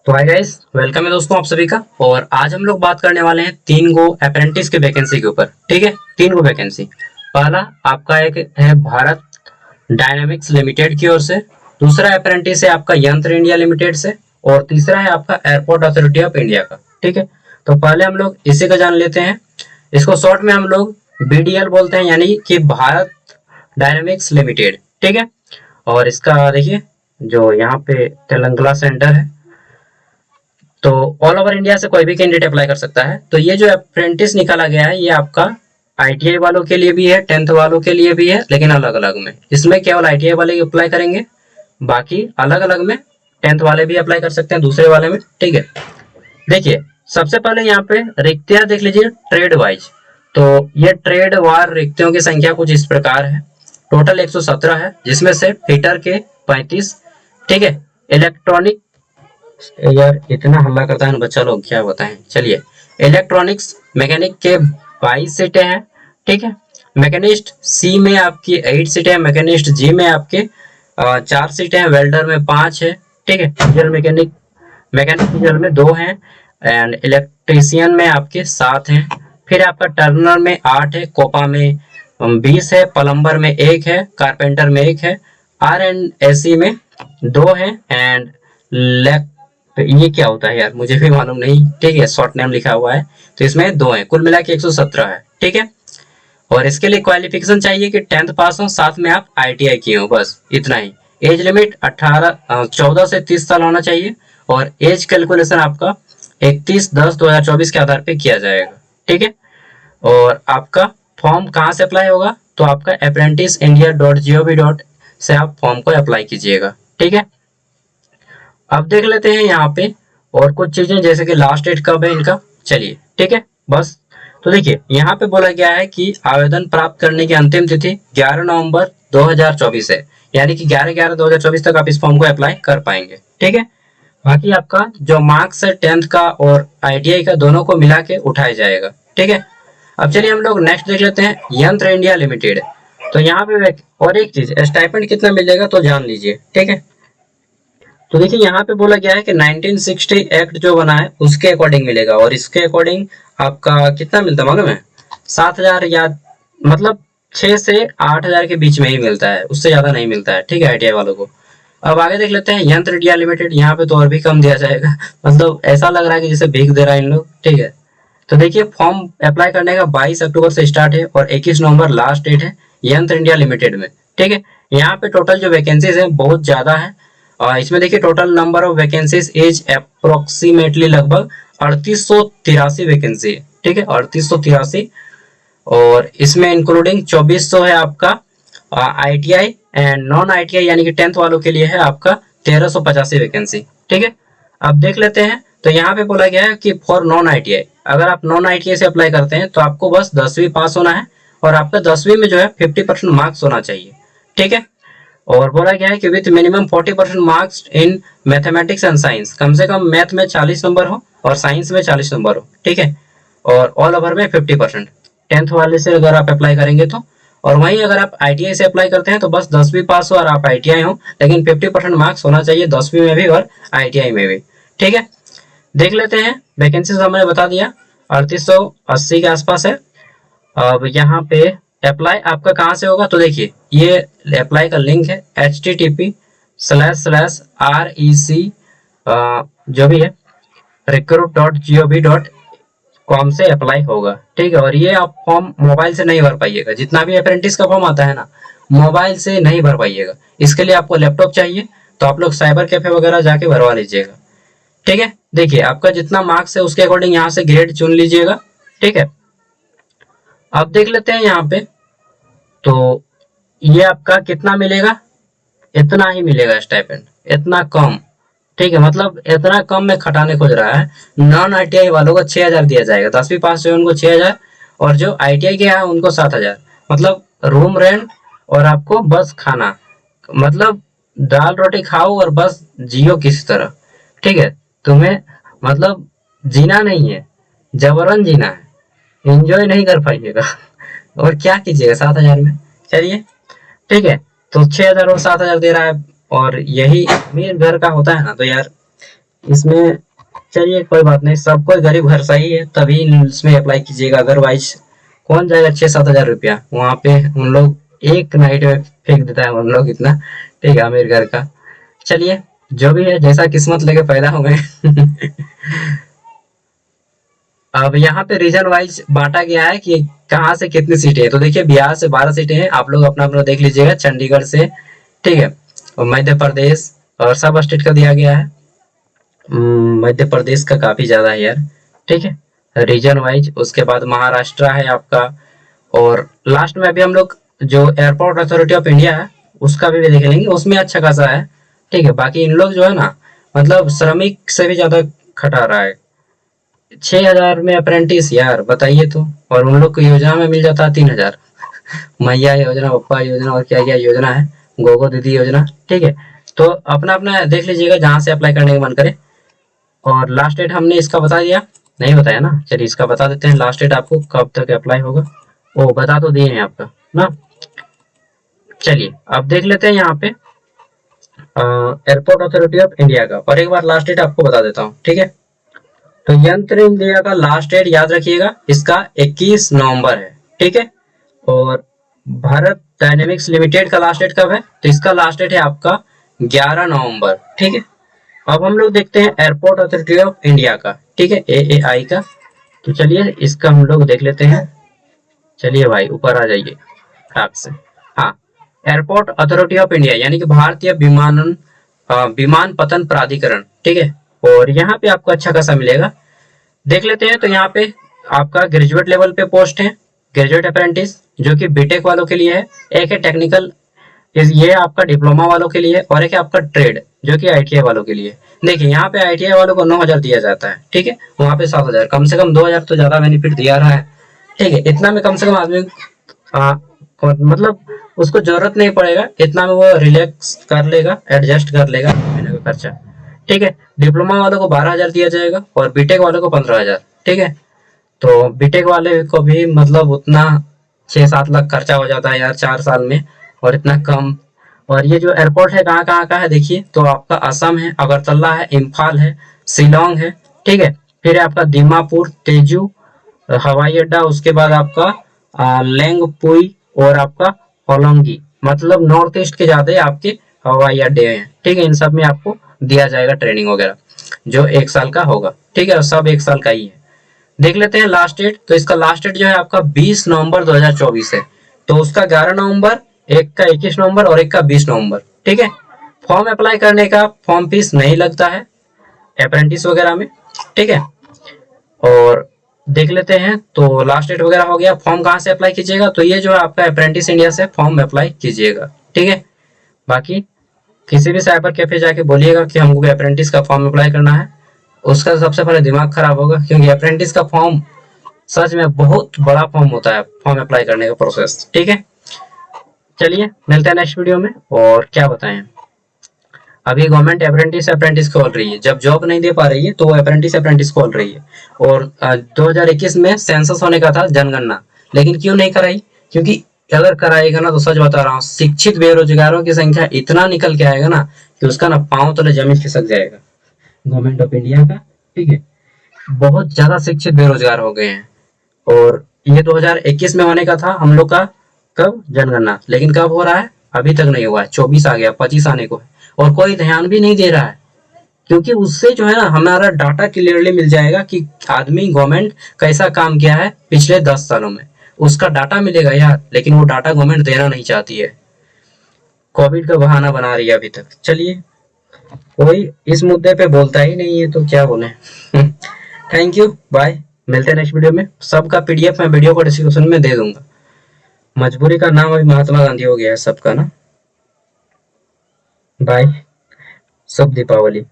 तो hi guys, welcome है दोस्तों आप सभी का। और आज हम लोग बात करने वाले हैं 3 गो अप्रेंटिस के वैकेंसी के ऊपर। ठीक है, 3 गो वैकेंसी। पहला आपका एक है भारत डायनामिक्स लिमिटेड की ओर से, दूसरा अप्रेंटिस है आपका यंत्र इंडिया लिमिटेड से, और तीसरा है आपका एयरपोर्ट अथॉरिटी ऑफ इंडिया का। ठीक है, तो पहले हम लोग इसी का जान लेते हैं। इसको शॉर्ट में हम लोग बीडीएल बोलते हैं, यानी कि भारत डायनामिक्स लिमिटेड। ठीक है, और इसका देखिए जो यहाँ पे तेलंगाना सेंटर है, तो ऑल ओवर इंडिया से कोई भी कैंडिडेट अप्लाई कर सकता है। तो ये जो अप्रेंटिस निकाला गया है ये आपका आईटीआई वालों के लिए भी है, 10th वालों के लिए भी है, लेकिन अलग अलग में। इसमें केवल आईटीआई वाले ही अप्लाई करेंगे, बाकी अलग अलग में 10th वाले भी अप्लाई कर सकते हैं दूसरे वाले में। ठीक है, देखिए सबसे पहले यहाँ पे रिक्तियां देख लीजिए ट्रेड वाइज। तो ये ट्रेड वार रिक्तियों की संख्या कुछ इस प्रकार है। टोटल 117 है, जिसमें से फिटर के 35। ठीक है, इलेक्ट्रॉनिक, यार इतना हल्ला करता है ना बच्चा लोग, क्या बताएं। चलिए, इलेक्ट्रॉनिक्स मैकेनिक के 22 सीटें हैं। ठीक है, मैकेनिस्ट सी में आपकी 8 सीटें हैं, मैकेनिस्ट जी में आपके 4 सीटें हैं, वेल्डर में 5 है। ठीक है, डीजल मैकेनिक, मैकेनिक डीजल में 2 हैं, एंड इलेक्ट्रीशियन में आपके 7 हैं। फिर आपका टर्नर में 8 है, कोपा में 20 है, प्लम्बर में 1 है, कारपेंटर में 1 है, आर एंड एसी में 2 हैं, एंड तो ये क्या होता है यार, मुझे भी मालूम नहीं। ठीक है, शॉर्ट नेम लिखा हुआ है, तो इसमें 2 हैं, कुल मिला के 117 है। ठीक है, और इसके लिए क्वालिफिकेशन चाहिए कि 10th पास हो, साथ में आप आईटीआई किए हो, बस इतना ही। एज लिमिट 14 से 30 साल होना चाहिए, और एज कैलकुलेशन आपका 31/10/2024 के आधार पे किया जाएगा। ठीक है, और आपका फॉर्म कहाँ से अप्लाई होगा, तो आपका apprentice.india.gov. से आप फॉर्म को अप्लाई कीजिएगा। ठीक है, अब देख लेते हैं यहाँ पे और कुछ चीजें, जैसे कि लास्ट डेट कब है इनका। चलिए ठीक है, बस। तो देखिए यहाँ पे बोला गया है कि आवेदन प्राप्त करने की अंतिम तिथि 11 नवंबर 2024 है, यानी कि 11/11/2024 तक आप इस फॉर्म को अप्लाई कर पाएंगे। ठीक है, बाकी आपका जो मार्क्स है 10th का और आईटीआई का, दोनों को मिला के उठाया जाएगा। ठीक है, अब चलिए हम लोग नेक्स्ट देख लेते हैं यंत्र इंडिया लिमिटेड। तो यहाँ पे और एक चीज, स्टाइपेंड कितना मिलेगा तो जान लीजिए। ठीक है, तो देखिए यहाँ पे बोला गया है कि 1960 एक्ट जो बना है उसके अकॉर्डिंग मिलेगा, और इसके अकॉर्डिंग आपका कितना मिलता है मालूम है? 7,000, या मतलब 6 से 8,000 के बीच में ही मिलता है, उससे ज्यादा नहीं मिलता है। ठीक है, आईटीआई वालों को। अब आगे देख लेते हैं यंत्र इंडिया लिमिटेड। यहाँ पे तो और भी कम दिया जाएगा, मतलब ऐसा लग रहा है कि जैसे भीख दे रहा है इन लोग। ठीक है, तो देखिए फॉर्म अप्लाई करने का 22 अक्टूबर से स्टार्ट है, और 21 नवंबर लास्ट डेट है यंत्र इंडिया लिमिटेड में। ठीक है, यहाँ पे टोटल जो वैकेंसीज है बहुत ज्यादा है। इसमें देखिए total number of vacancies is approximately लगभग 3883 वैकेंसी है। ठीक है, 3883, और इसमें इंक्लूडिंग 2400 है आपका आईटीआई, एंड नॉन आईटीआई यानी कि 10th वालों के लिए है आपका 1385 वैकेंसी। ठीक है, अब देख लेते हैं। तो यहाँ पे बोला गया है कि फॉर नॉन आईटीआई, अगर आप नॉन आईटीआई से अप्लाई करते हैं तो आपको बस 10वीं पास होना है, और आपका 10वीं में जो है 50% मार्क्स होना चाहिए। ठीक है, और बोला गया है कि with minimum 40% marks in mathematics and science, कम से कम मैथ में 40 नंबर हो और साइंस में 40 नंबर हो। ठीक है, और ऑल ओवर में 50%, 10th वाले से अगर आप अप्लाई करेंगे तो। और वहीं अगर आप आईटीआई से अप्लाई करते हैं तो बस 10वीं पास हो और आप आईटीआई हो, लेकिन 50% मार्क्स होना चाहिए 10वीं में भी और आईटीआई में भी। ठीक है, देख लेते हैं वैकेंसीज हमने बता दिया, 3880 के आसपास है। अब यहाँ पे अप्लाई आपका कहाँ से होगा, तो देखिए ये अप्लाई का लिंक है http://rec जो भी है recruit.gov.com से अप्लाई होगा। ठीक है, और ये आप फॉर्म मोबाइल से नहीं भर पाइएगा, जितना भी अप्रेंटिस का फॉर्म आता है ना, मोबाइल से नहीं भर पाइएगा। इसके लिए आपको लैपटॉप चाहिए, तो आप लोग साइबर कैफे वगैरह जाके भरवा लीजिएगा। ठीक है, देखिए आपका जितना मार्क्स है उसके अकॉर्डिंग यहाँ से ग्रेड चुन लीजिएगा। ठीक है, अब देख लेते हैं यहाँ पे। तो ये आपका कितना मिलेगा, इतना ही मिलेगा स्टाइपेंड, इतना कम। ठीक है, मतलब इतना कम में खटाने खोज रहा है। नॉन आईटीआई वालों को 6,000 दिया जाएगा, 10वीं पास जो है उनको 6,000, और जो आईटीआई के हैं उनको 7,000। मतलब रूम रेंट और आपको बस खाना, मतलब दाल रोटी खाओ और बस जियो किसी तरह। ठीक है, तुम्हें मतलब जीना नहीं है, जबरन जीना है, एंजॉय नहीं कर पाइएगा। और क्या कीजिएगा 7,000 में। चलिए ठीक है, तो 6,000 और 7,000 दे रहा है, और यही अमीर घर का होता है ना, तो यार इसमें चलिए कोई बात नहीं, सब कोई गरीब घर सा ही है तभी इसमें अप्लाई कीजिएगा, अदरवाइज कौन जाएगा 6-7 हज़ार रुपया वहाँ पे। उन लोग एक नाइट में फेंक देता है उन लोग इतना, ठीक है, अमीर घर का। चलिए जो भी है, जैसा किस्मत लेके पैदा हो गए। अब यहाँ पे रीजन वाइज बांटा गया है कि कहाँ से कितनी सीटें हैं। तो देखिए बिहार से 12 सीटें हैं, आप लोग अपना अपना देख लीजिएगा। चंडीगढ़ से, ठीक है, और मध्य प्रदेश और सब स्टेट का दिया गया है। मध्य प्रदेश का काफी ज्यादा है यार, ठीक है, रीजन वाइज। उसके बाद महाराष्ट्र है आपका, और लास्ट में अभी हम लोग जो एयरपोर्ट अथॉरिटी ऑफ इंडिया है उसका भी देख लेंगे, उसमें अच्छा खासा है, ठीक है। बाकी इन लोग जो है ना, मतलब श्रमिक से भी ज्यादा खटा रहा है। 6 हज़ार में अप्रेंटिस यार, बताइए तो, और उन लोग को योजना में मिल जाता है 3 हज़ार। मैया योजना, पप्पा योजना, और क्या क्या योजना है, गोगो दीदी योजना, ठीक है। तो अपना अपना देख लीजिएगा जहां से अप्लाई करने का मन करे। और लास्ट डेट हमने इसका बता दिया, नहीं बताया ना, चलिए इसका बता देते हैं। लास्ट डेट आपको कब तक अप्लाई होगा, ओ बता तो दिए हैं आपका ना। चलिए अब देख लेते हैं यहाँ पे एयरपोर्ट अथॉरिटी ऑफ इंडिया का, और एक बार लास्ट डेट आपको बता देता हूँ, ठीक है। तो यंत्र इंडिया का लास्ट डेट याद रखिएगा, इसका 21 नवंबर है, ठीक है। और भारत डायनेमिक्स लिमिटेड का लास्ट डेट कब है, तो इसका लास्ट डेट है आपका 11 नवंबर, ठीक है। अब हम लोग देखते हैं एयरपोर्ट अथॉरिटी ऑफ इंडिया का, ठीक है, एएआई का। तो चलिए इसका हम लोग देख लेते हैं। चलिए भाई ऊपर आ जाइए खाक से। हाँ, एयरपोर्ट अथॉरिटी ऑफ इंडिया यानी कि भारतीय विमानपत्तन प्राधिकरण, ठीक है। और यहाँ पे आपको अच्छा खासा मिलेगा, देख लेते हैं। तो यहाँ पे आपका ग्रेजुएट लेवल पे पोस्ट है, ग्रेजुएट अप्रेंटिस, जो कि बीटेक वालों के लिए है। एक है टेक्निकल, ये आपका डिप्लोमा वालों के लिए, और एक है आपका ट्रेड जो कि आईटीआई वालों के लिए। देखिए यहाँ पे आईटीआई वालों को 9 हज़ार दिया जाता है, ठीक है, वहाँ पे 7 हज़ार, कम से कम 2 हज़ार तो ज्यादा बेनिफिट दिया रहा है, ठीक है। इतना में कम से कम आदमी मतलब उसको जरूरत नहीं पड़ेगा, इतना में वो रिलैक्स कर लेगा, एडजस्ट कर लेगा महीने का खर्चा, ठीक है। डिप्लोमा वालों को 12 हज़ार दिया जाएगा और बीटेक वालों को 15 हज़ार, ठीक है। तो बीटेक वाले को भी मतलब उतना 6-7 लाख खर्चा हो जाता है यार 4 साल में, और इतना कम। और ये जो एयरपोर्ट है कहाँ कहाँ का है देखिए, तो आपका असम है, अगरतला है, इम्फाल है, शिलोंग है, ठीक है। फिर है आपका दीमापुर, तेजू हवाई अड्डा, उसके बाद आपका लेंगपुई, और आपका होलोंगी। मतलब नॉर्थ ईस्ट के ज्यादा आपके हवाई अड्डे हैं, ठीक है। इन सब में आपको दिया जाएगा ट्रेनिंग वगैरह, जो 1 साल का होगा, ठीक है, और सब 1 साल का ही है। देख लेते हैं लास्ट डेट। तो इसका लास्ट डेट जो है आपका 20 नवंबर 2024 है। तो उसका 11 नवंबर, एक का 21 नवंबर और एक का 20 नवंबर, ठीक है। फॉर्म अप्लाई करने का फॉर्म फीस नहीं लगता है अप्रेंटिस वगैरह में, ठीक है। और देख लेते हैं, तो लास्ट डेट वगैरह हो गया। फॉर्म कहाँ से अप्लाई कीजिएगा, तो ये जो है आपका अप्रेंटिस इंडिया से फॉर्म अप्लाई कीजिएगा, ठीक है। बाकी किसी भी साइबर कैफे जाके बोलिएगा कि हमको अप्रेंटिस का फॉर्म अप्लाई करना है, उसका सबसे पहले दिमाग खराब होगा, क्योंकि अप्रेंटिस का फॉर्म सच में बहुत बड़ा फॉर्म होता है, फॉर्म अप्लाई करने का प्रोसेस, ठीक है। चलिए मिलते हैं नेक्स्ट वीडियो में। और क्या बताएं, अभी गवर्नमेंट अप्रेंटिस अप्रेंटिस खोल रही है, जब जॉब नहीं दे पा रही है तो वो अप्रेंटिस अप्रेंटिस खोल रही है। और 2021 में सेंसस होने का था, जनगणना, लेकिन क्यों नहीं कराई, क्योंकि अगर कराएगा ना, तो सच बता रहा हूँ, शिक्षित बेरोजगारों की संख्या इतना निकल के आएगा ना कि उसका ना पांव तले जमीन खिसक जाएगा गवर्नमेंट ऑफ इंडिया का, ठीक है। बहुत ज्यादा शिक्षित बेरोजगार हो गए हैं। और ये 2021 में होने का था हम लोग का, कब, जनगणना, लेकिन कब हो रहा है, अभी तक नहीं हुआ है। 24 आ गया, 25 आने को है, और कोई ध्यान भी नहीं दे रहा है। क्योंकि उससे जो है ना हमारा डाटा क्लियरली मिल जाएगा कि आदमी, गवर्नमेंट कैसा काम किया है पिछले 10 सालों में, उसका डाटा मिलेगा यार। लेकिन वो डाटा गवर्नमेंट देना नहीं चाहती है, कोविड का बहाना बना रही है अभी तक। चलिए, कोई इस मुद्दे पे बोलता ही नहीं है तो क्या बोले। थैंक यू, बाय, मिलते हैं नेक्स्ट वीडियो में। सबका पीडीएफ मैं वीडियो को डिस्क्रिप्शन में दे दूंगा। मजबूरी का नाम अभी महात्मा गांधी हो गया है सबका ना। बाय, शुभ दीपावली।